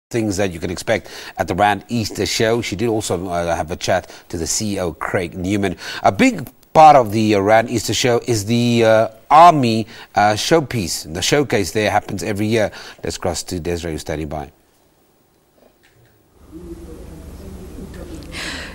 things that you can expect at the Rand Easter show. She did also have a chat to the CEO, Craig Newman. A big part of the Rand Easter show is the Army showpiece. The showcase there happens every year. Let's cross to Desiree, who's standing by.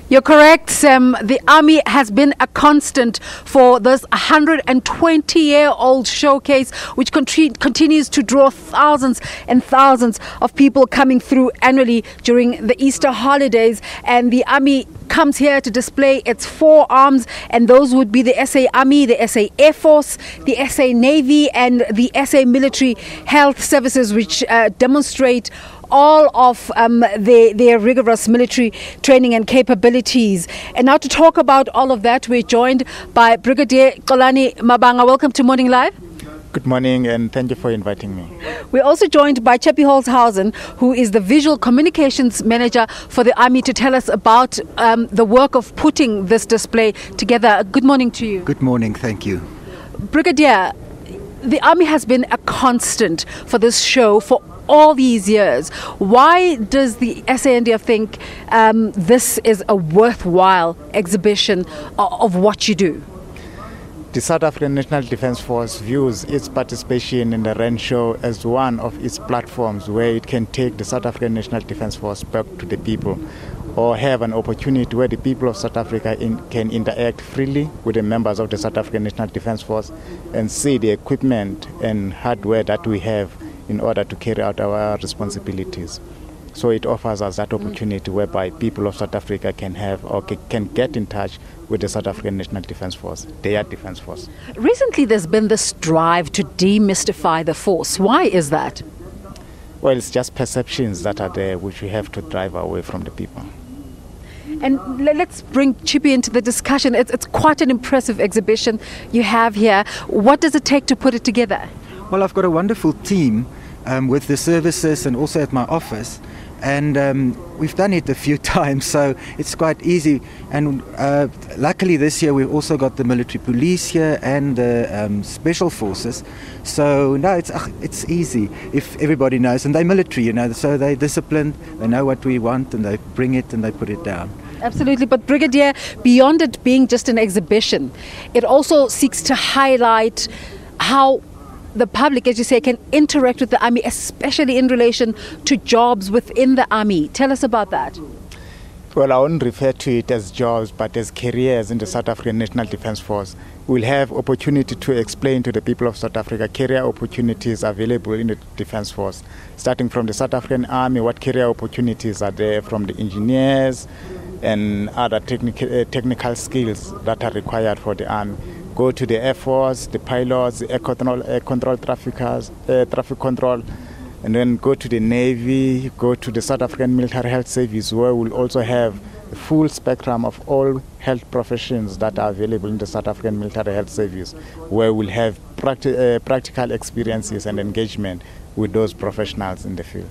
You're correct, Sam. The Army has been a constant for this 120-year-old showcase, which continues to draw thousands and thousands of people coming through annually during the Easter holidays. And the Army comes here to display its four arms, and those would be the SA Army, the SA Air Force, the SA Navy, and the SA Military Health Services, which demonstrate all of their rigorous military training and capabilities. And now to talk about all of that, we're joined by Brigadier Xolani Mabanga. Welcome to Morning Live. Good morning, and thank you for inviting me. We're also joined by Chappie Holzhausen, who is the Visual Communications Manager for the Army, to tell us about the work of putting this display together. Good morning to you. Good morning, thank you. Brigadier, the Army has been a constant for this show for all these years. Why does the SANDF think this is a worthwhile exhibition of what you do? The South African National Defence Force views its participation in the Rand Show as one of its platforms where it can take the South African National Defence Force back to the people, or have an opportunity where the people of South Africa can interact freely with the members of the South African National Defence Force and see the equipment and hardware that we have in order to carry out our responsibilities. So it offers us that opportunity whereby people of South Africa can have or can get in touch with the South African National Defence Force, their Defence Force. Recently there's been this drive to demystify the force. Why is that? Well, it's just perceptions that are there which we have to drive away from the people. And let's bring Chippy into the discussion. It's quite an impressive exhibition you have here. What does it take to put it together? Well, I've got a wonderful team with the services and also at my office, and we've done it a few times, so it's quite easy. And luckily this year we've also got the military police here and the special forces, so no, it's easy if everybody knows, and they're military, you know, so they're disciplined, they know what we want, and they bring it and they put it down. Absolutely. But Brigadier, beyond it being just an exhibition, it also seeks to highlight how the public, as you say, can interact with the Army, especially in relation to jobs within the Army. Tell us about that. Well, I wouldn't refer to it as jobs, but as careers in the South African National Defence Force. We'll have opportunity to explain to the people of South Africa career opportunities available in the Defence Force, starting from the South African Army, what career opportunities are there from the engineers and other technical skills that are required for the Army. Go to the Air Force, the pilots, the air control traffickers, traffic control, and then go to the Navy, go to the South African Military Health Service, where we'll also have the full spectrum of all health professions that are available in the South African Military Health Service, where we'll have practical experiences and engagement with those professionals in the field.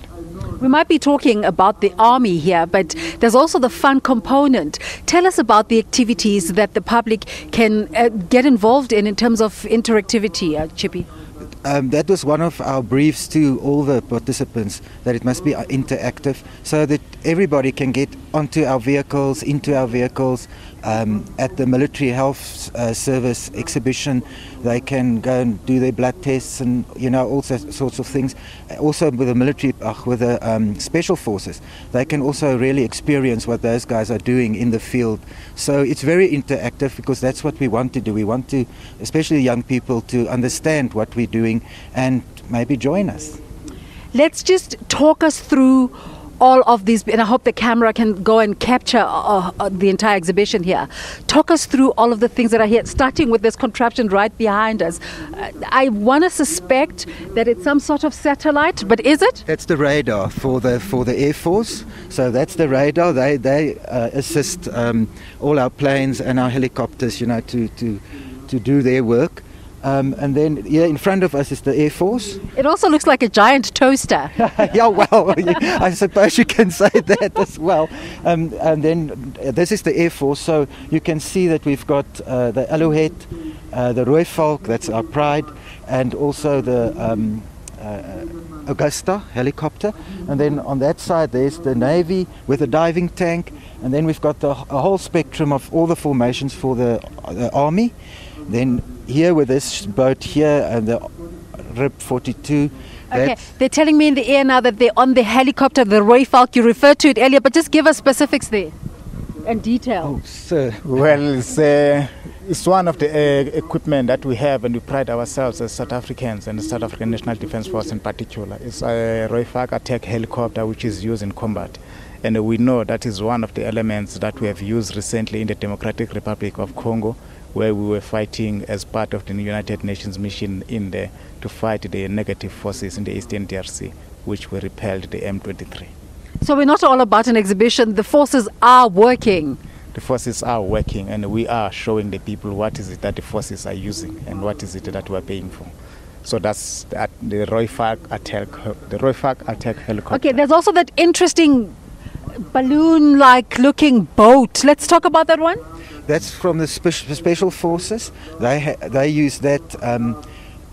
We might be talking about the Army here, but there's also the fun component. Tell us about the activities that the public can get involved in terms of interactivity, Chippy. That was one of our briefs to all the participants, that it must be interactive so that everybody can get onto our vehicles, into our vehicles. At the Military Health Service exhibition, they can go and do their blood tests and, you know, all sorts of things. Also with the military, with the special forces, they can also really experience what those guys are doing in the field. So it's very interactive, because that's what we want to do. We want to, especially young people, to understand what we're doing and maybe join us. Let's just talk us through all of these, and I hope the camera can go and capture the entire exhibition here. Talk us through all of the things that are here, starting with this contraption right behind us. I want to suspect that it's some sort of satellite, but is it? That's the radar for the Air Force. So that's the radar. They assist all our planes and our helicopters, you know, to do their work. And then, yeah, in front of us is the Air Force. It also looks like a giant toaster. Yeah, well, I suppose you can say that as well. And then this is the Air Force, so you can see that we've got the Alouette, the Rooivalk, that's our pride, and also the Augusta helicopter, and then on that side there's the Navy with a diving tank, and then we've got a whole spectrum of all the formations for the Army. Then here with this boat here and the RIP 42. Okay, they're telling me in the air now that they're on the helicopter, the Roy Falk. You referred to it earlier, but just give us specifics there and detail. Oh, sir. Well, it's one of the equipment that we have, and we pride ourselves as South Africans and the South African National Defence Force in particular. It's a Roy Falk attack helicopter which is used in combat. And we know that is one of the elements that we have used recently in the Democratic Republic of Congo, where we were fighting as part of the United Nations mission in there to fight the negative forces in the Eastern DRC, which were repelled the M23. So we're not all about an exhibition. The forces are working. The forces are working, and we are showing the people what is it that the forces are using and what is it that we are paying for. So that's the Roy Falk attack helicopter. Okay, there's also that interesting balloon-like looking boat. Let's talk about that one. That's from the special forces. They use that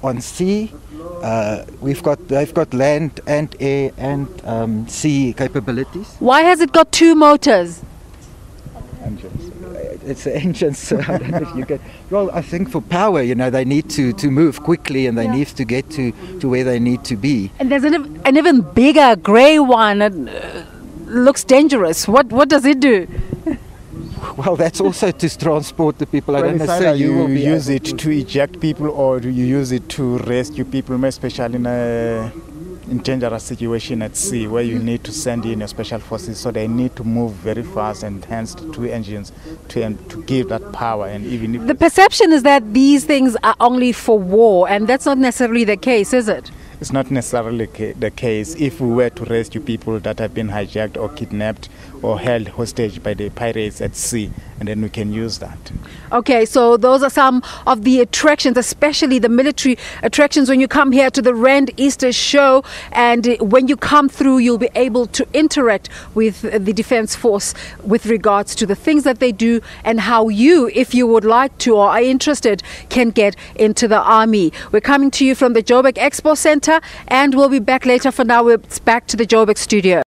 on sea. They've got land and air and sea capabilities. Why has it got two motors? Engines. It's the engines. So I don't know if you get. Well, I think for power, they need to move quickly, and they need to get to where they need to be. And there's an even bigger grey one. It looks dangerous. What does it do? Well, that's also to transport the people. I don't know. So you will use it to eject people, or you use it to rescue people, especially in dangerous situation at sea, where you need to send in your special forces. So they need to move very fast, and hence the two engines to give that power. And even if the perception is that these things are only for war, and that's not necessarily the case, is it? It's not necessarily the case. If we were to rescue people that have been hijacked or kidnapped or held hostage by the pirates at sea, and then we can use that. Okay, so those are some of the attractions, especially the military attractions when you come here to the Rand Easter Show. And when you come through, you'll be able to interact with the Defence Force with regards to the things that they do and how you, if you would like to or are interested, can get into the Army. We're coming to you from the Joburg Expo Centre, and we'll be back later. For now, it's back to the Joburg studio.